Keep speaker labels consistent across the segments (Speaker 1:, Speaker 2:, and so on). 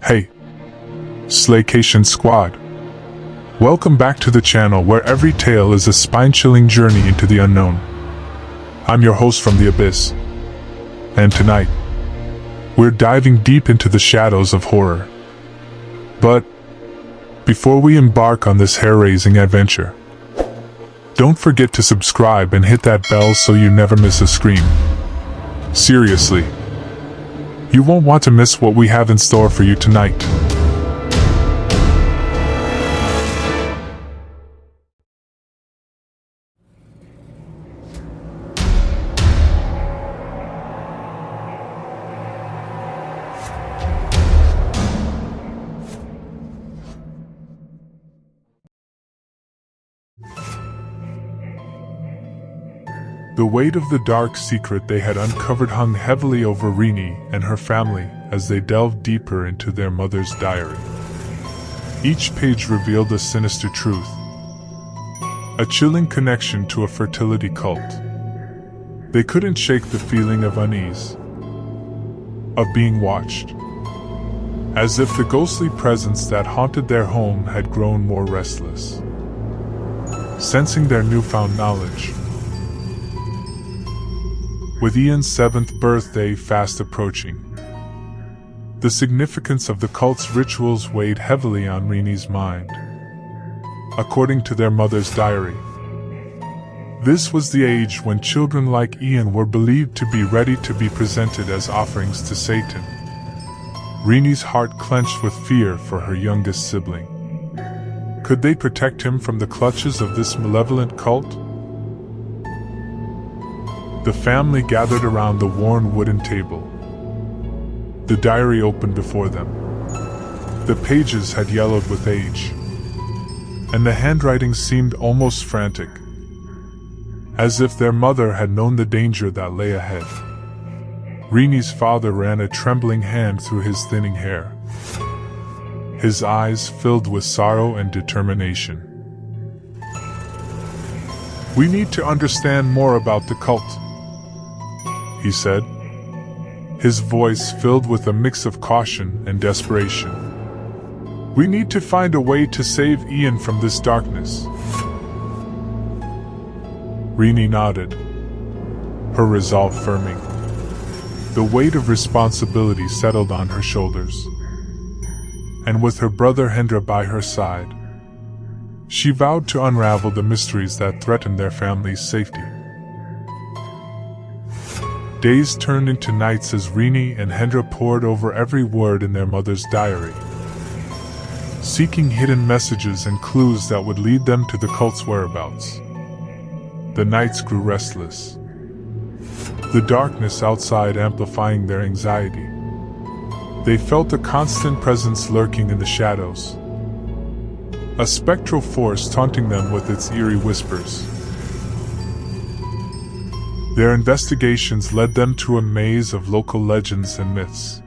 Speaker 1: Hey, Slaycation Squad. Welcome back to the channel where every tale is a spine-chilling journey into the unknown. I'm your host from the Abyss. And tonight, we're diving deep into the shadows of horror. But before we embark on this hair-raising adventure, don't forget to subscribe and hit that bell so you never miss a scream. Seriously, you won't want to miss what we have in store for you tonight. The weight of the dark secret they had uncovered hung heavily over Rini and her family as they delved deeper into their mother's diary. Each page revealed a sinister truth, a chilling connection to a fertility cult. They couldn't shake the feeling of unease, of being watched, as if the ghostly presence that haunted their home had grown more restless. Sensing their newfound knowledge, with Ian's 7th birthday fast approaching, the significance of the cult's rituals weighed heavily on Rini's mind. According to their mother's diary, this was the age when children like Ian were believed to be ready to be presented as offerings to Satan. Rini's heart clenched with fear for her youngest sibling. Could they protect him from the clutches of this malevolent cult? The family gathered around the worn wooden table. The diary opened before them. The pages had yellowed with age, and the handwriting seemed almost frantic, as if their mother had known the danger that lay ahead. Rini's father ran a trembling hand through his thinning hair, his eyes filled with sorrow and determination. "We need to understand more about the cult," he said, his voice filled with a mix of caution and desperation. "We need to find a way to save Ian from this darkness." Rini nodded, her resolve firming. The weight of responsibility settled on her shoulders, and with her brother Hendra by her side, she vowed to unravel the mysteries that threatened their family's safety. Days turned into nights as Rini and Hendra pored over every word in their mother's diary, seeking hidden messages and clues that would lead them to the cult's whereabouts. The nights grew restless, the darkness outside amplifying their anxiety. They felt a constant presence lurking in the shadows, a spectral force taunting them with its eerie whispers. Their investigations led them to a maze of local legends and myths.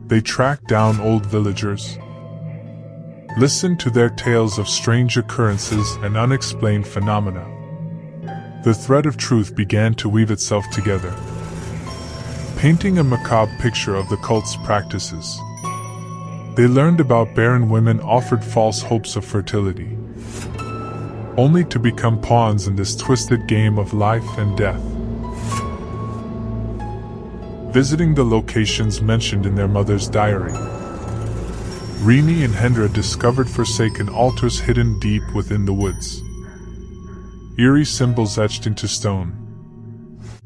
Speaker 1: They tracked down old villagers, listened to their tales of strange occurrences and unexplained phenomena. The thread of truth began to weave itself together, painting a macabre picture of the cult's practices. They learned about barren women offered false hopes of fertility, only to become pawns in this twisted game of life and death. Visiting the locations mentioned in their mother's diary, Rini and Hendra discovered forsaken altars hidden deep within the woods, eerie symbols etched into stone.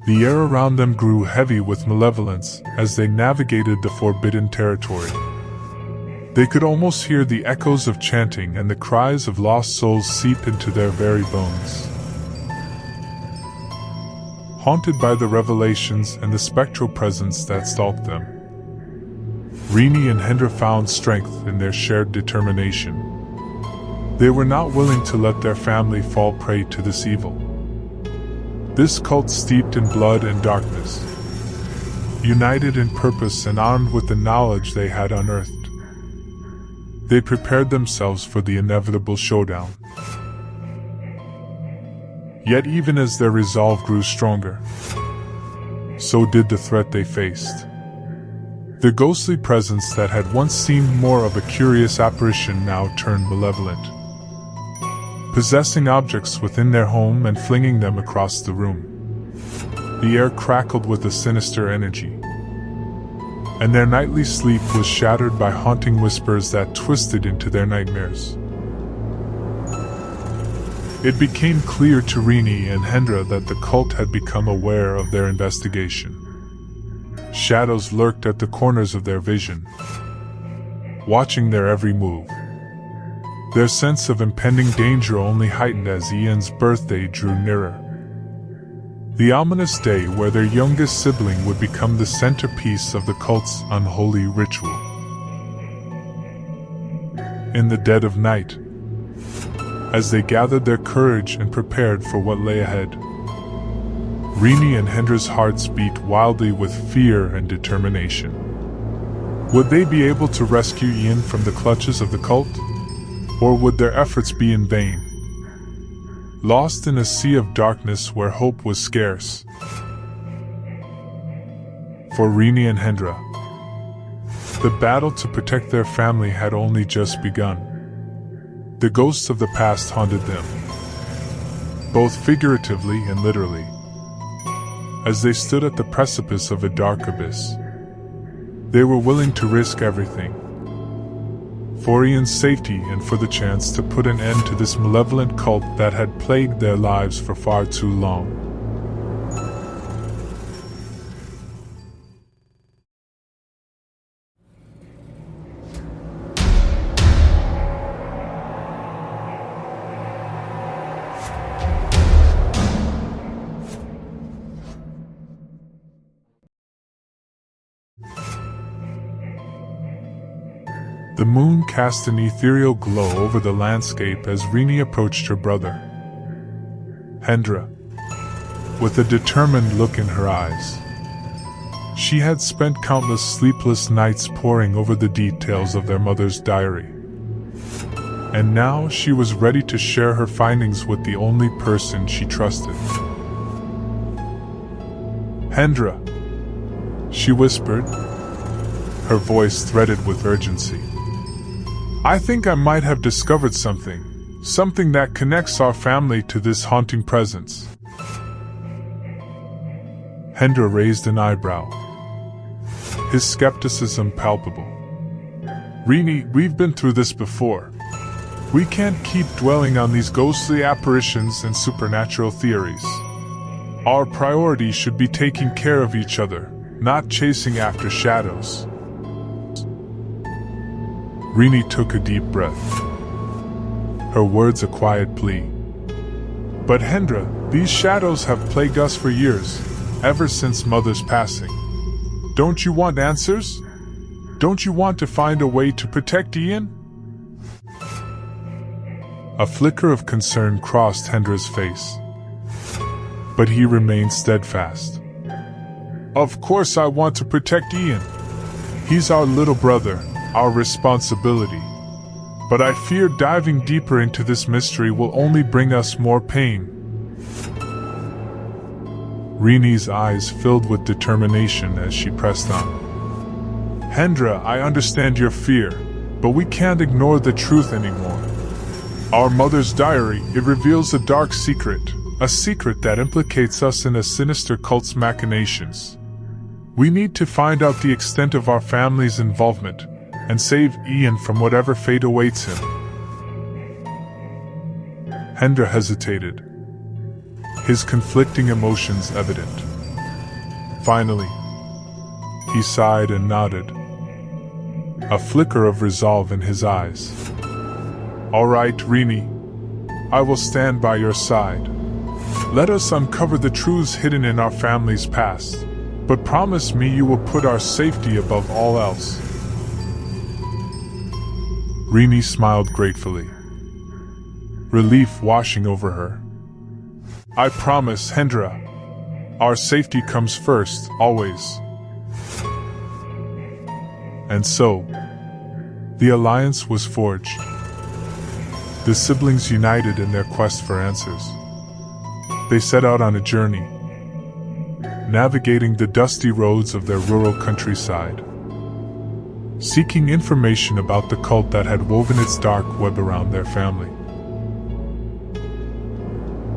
Speaker 1: The air around them grew heavy with malevolence as they navigated the forbidden territory. They could almost hear the echoes of chanting and the cries of lost souls seep into their very bones. Haunted by the revelations and the spectral presence that stalked them, Rini and Hendra found strength in their shared determination. They were not willing to let their family fall prey to this evil. This cult steeped in blood and darkness, united in purpose and armed with the knowledge they had unearthed. They prepared themselves for the inevitable showdown. Yet even as their resolve grew stronger, so did the threat they faced. The ghostly presence that had once seemed more of a curious apparition now turned malevolent, possessing objects within their home and flinging them across the room. The air crackled with a sinister energy, and their nightly sleep was shattered by haunting whispers that twisted into their nightmares. It became clear to Rini and Hendra that the cult had become aware of their investigation. Shadows lurked at the corners of their vision, watching their every move. Their sense of impending danger only heightened as Ian's birthday drew nearer. The ominous day where their youngest sibling would become the centerpiece of the cult's unholy ritual. In the dead of night, as they gathered their courage and prepared for what lay ahead, Rini and Hendra's hearts beat wildly with fear and determination. Would they be able to rescue Ian from the clutches of the cult? Or would their efforts be in vain? Lost in a sea of darkness where hope was scarce. For Rini and Hendra, the battle to protect their family had only just begun. The ghosts of the past haunted them, both figuratively and literally. As they stood at the precipice of a dark abyss, they were willing to risk everything, for Ian's safety and for the chance to put an end to this malevolent cult that had plagued their lives for far too long. The moon cast an ethereal glow over the landscape as Rini approached her brother, Hendra, with a determined look in her eyes. She had spent countless sleepless nights poring over the details of their mother's diary, and now she was ready to share her findings with the only person she trusted. "Hendra," she whispered, her voice threaded with urgency. "I think I might have discovered something that connects our family to this haunting presence." Hendra raised an eyebrow, his skepticism palpable. "Rini, we've been through this before. We can't keep dwelling on these ghostly apparitions and supernatural theories. Our priority should be taking care of each other, not chasing after shadows." Rini took a deep breath, her words a quiet plea. "But Hendra, these shadows have plagued us for years, ever since Mother's passing. Don't you want answers? Don't you want to find a way to protect Ian?" A flicker of concern crossed Hendra's face, but he remained steadfast. "Of course I want to protect Ian. He's our little brother, our responsibility. But I fear diving deeper into this mystery will only bring us more pain." Rini's eyes filled with determination as she pressed on. "Hendra, I understand your fear, but we can't ignore the truth anymore. Our mother's diary, it reveals a dark secret, a secret that implicates us in a sinister cult's machinations. We need to find out the extent of our family's involvement, and save Ian from whatever fate awaits him." Hendra hesitated, his conflicting emotions evident. Finally, he sighed and nodded, a flicker of resolve in his eyes. "All right, Rini, I will stand by your side. Let us uncover the truths hidden in our family's past, but promise me you will put our safety above all else." Rini smiled gratefully, relief washing over her. "I promise, Hendra. Our safety comes first, always." And so, the alliance was forged. The siblings united in their quest for answers. They set out on a journey, navigating the dusty roads of their rural countryside, seeking information about the cult that had woven its dark web around their family.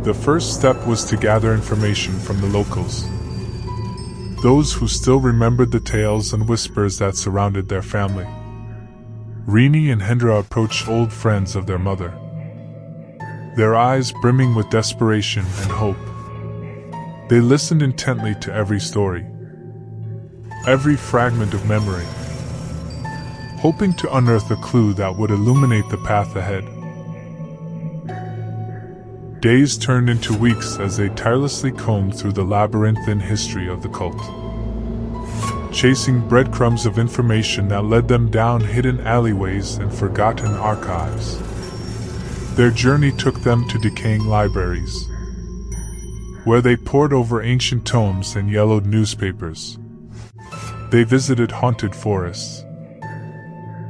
Speaker 1: The first step was to gather information from the locals, those who still remembered the tales and whispers that surrounded their family. Rini and Hendra approached old friends of their mother, their eyes brimming with desperation and hope. They listened intently to every story, every fragment of memory, hoping to unearth a clue that would illuminate the path ahead. Days turned into weeks as they tirelessly combed through the labyrinthine history of the cult, chasing breadcrumbs of information that led them down hidden alleyways and forgotten archives. Their journey took them to decaying libraries, where they pored over ancient tomes and yellowed newspapers. They visited haunted forests,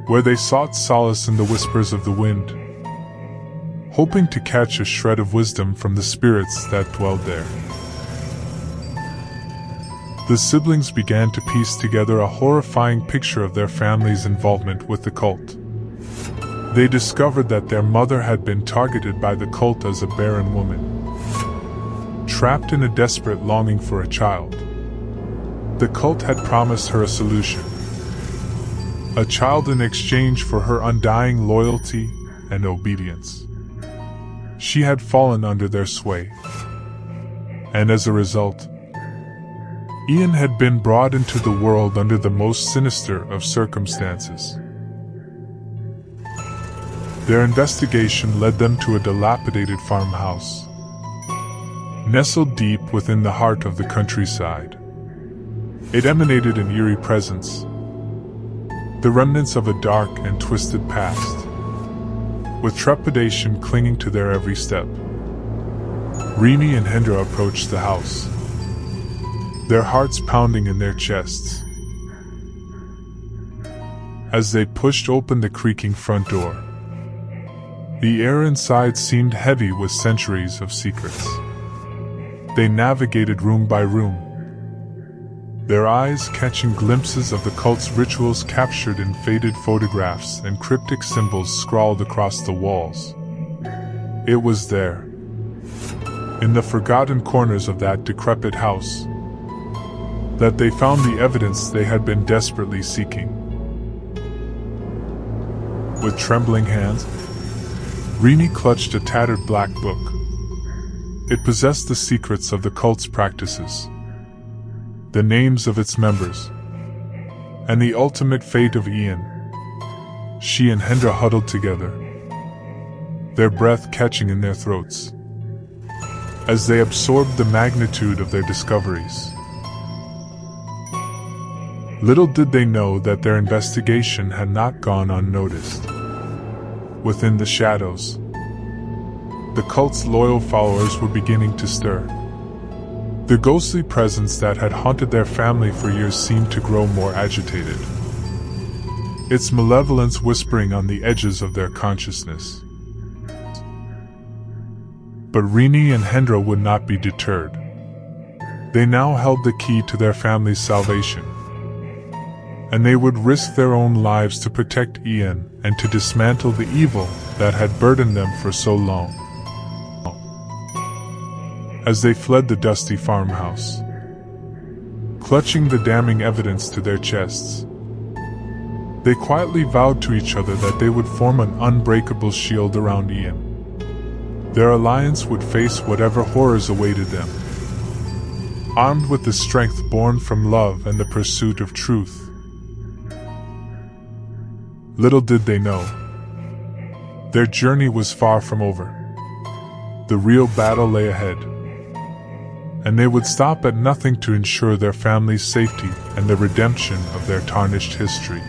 Speaker 1: where they sought solace in the whispers of the wind, hoping to catch a shred of wisdom from the spirits that dwelled there. The siblings began to piece together a horrifying picture of their family's involvement with the cult. They discovered that their mother had been targeted by the cult as a barren woman, trapped in a desperate longing for a child. The cult had promised her a solution, a child in exchange for her undying loyalty and obedience. She had fallen under their sway, and as a result, Ian had been brought into the world under the most sinister of circumstances. Their investigation led them to a dilapidated farmhouse, nestled deep within the heart of the countryside. It emanated an eerie presence, the remnants of a dark and twisted past, with trepidation clinging to their every step. Rini and Hendra approached the house, their hearts pounding in their chests. As they pushed open the creaking front door, the air inside seemed heavy with centuries of secrets. They navigated room by room, their eyes catching glimpses of the cult's rituals captured in faded photographs and cryptic symbols scrawled across the walls. It was there, in the forgotten corners of that decrepit house, that they found the evidence they had been desperately seeking. With trembling hands, Rini clutched a tattered black book. It possessed the secrets of the cult's practices, the names of its members, and the ultimate fate of Ian. She and Hendra huddled together, their breath catching in their throats, as they absorbed the magnitude of their discoveries. Little did they know that their investigation had not gone unnoticed. Within the shadows, the cult's loyal followers were beginning to stir. The ghostly presence that had haunted their family for years seemed to grow more agitated, its malevolence whispering on the edges of their consciousness. But Rini and Hendra would not be deterred. They now held the key to their family's salvation, and they would risk their own lives to protect Ian and to dismantle the evil that had burdened them for so long. As they fled the dusty farmhouse, clutching the damning evidence to their chests, they quietly vowed to each other that they would form an unbreakable shield around Ian. Their alliance would face whatever horrors awaited them, armed with the strength born from love and the pursuit of truth. Little did they know, their journey was far from over. The real battle lay ahead, and they would stop at nothing to ensure their family's safety and the redemption of their tarnished history.